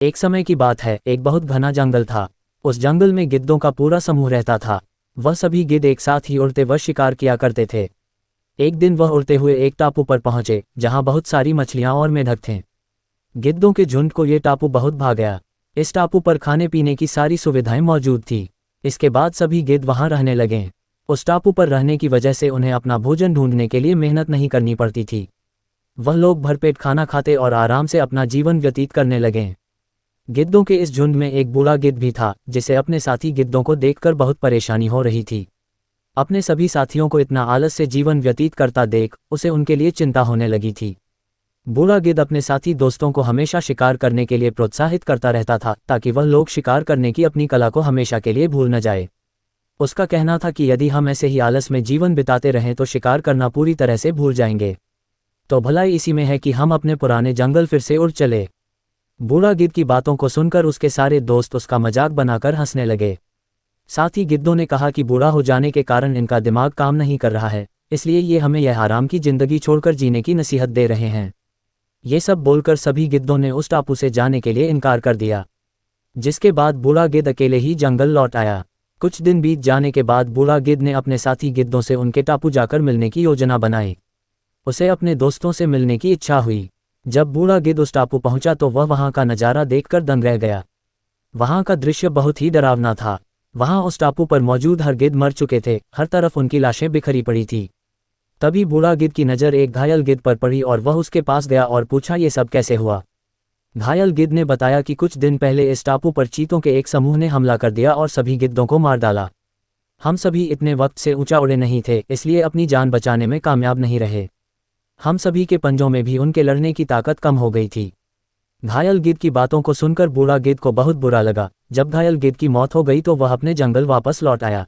एक समय की बात है, एक बहुत घना जंगल था। उस जंगल में गिद्धों का पूरा समूह रहता था। वह सभी गिद्ध एक साथ ही उड़ते व शिकार किया करते थे। एक दिन वह उड़ते हुए एक टापू पर पहुंचे, जहां बहुत सारी मछलियां और मेढक थे। गिद्धों के झुंड को ये टापू बहुत भा गया। इस टापू पर खाने पीने की सारी सुविधाएं मौजूद थी। इसके बाद सभी गिद्ध वहां रहने लगे। उस टापू पर रहने की वजह से उन्हें अपना भोजन ढूंढने के लिए मेहनत नहीं करनी पड़ती थी। वह लोग भरपेट खाना खाते और आराम से अपना जीवन व्यतीत करने लगे। गिद्धों के इस झुंड में एक बूढ़ा गिद्ध भी था, जिसे अपने साथी गिद्धों को देखकर बहुत परेशानी हो रही थी। अपने सभी साथियों को इतना आलस से जीवन व्यतीत करता देख उसे उनके लिए चिंता होने लगी थी। बूढ़ा गिद्ध अपने साथी दोस्तों को हमेशा शिकार करने के लिए प्रोत्साहित करता रहता था, ताकि वह लोग शिकार करने की अपनी कला को हमेशा के लिए भूल न जाए। उसका कहना था कि यदि हम ऐसे ही आलस में जीवन बिताते रहें तो शिकार करना पूरी तरह से भूल जाएंगे। तो भलाई इसी में है कि हम अपने पुराने जंगल फिर से उड़ चले। बूढ़ा गिद्ध की बातों को सुनकर उसके सारे दोस्त उसका मजाक बनाकर हंसने लगे। साथ ही गिद्धों ने कहा कि बूढ़ा हो जाने के कारण इनका दिमाग काम नहीं कर रहा है, इसलिए ये हमें यह आराम की जिंदगी छोड़कर जीने की नसीहत दे रहे हैं। ये सब बोलकर सभी गिद्धों ने उस टापू से जाने के लिए इनकार कर दिया। जिसके बाद बूढ़ा गिद्ध अकेले ही जंगल लौट आया। कुछ दिन बीत जाने के बाद बूढ़ा गिद्ध ने अपने साथी गिद्धों से उनके टापू जाकर मिलने की योजना बनाई। उसे अपने दोस्तों से मिलने की इच्छा हुई। जब बूढ़ा गिद्ध उस टापू पहुंचा तो वह वहां का नज़ारा देखकर दंग रह गया। वहां का दृश्य बहुत ही डरावना था। वहां उस टापू पर मौजूद हर गिद्ध मर चुके थे, हर तरफ उनकी लाशें बिखरी पड़ी थी। तभी बूढ़ा गिद्ध की नज़र एक घायल गिद्ध पर पड़ी और वह उसके पास गया और पूछा, ये सब कैसे हुआ। घायल गिद्ध ने बताया कि कुछ दिन पहले इस टापू पर चीतों के एक समूह ने हमला कर दिया और सभी गिद्धों को मार डाला। हम सभी इतने वक्त से ऊंचा उड़े नहीं थे, इसलिए अपनी जान बचाने में कामयाब नहीं रहे। हम सभी के पंजों में भी उनके लड़ने की ताकत कम हो गई थी। घायल गिद्ध की बातों को सुनकर बूढ़ा गिद्ध को बहुत बुरा लगा। जब घायल गिद्ध की मौत हो गई तो वह अपने जंगल वापस लौट आया।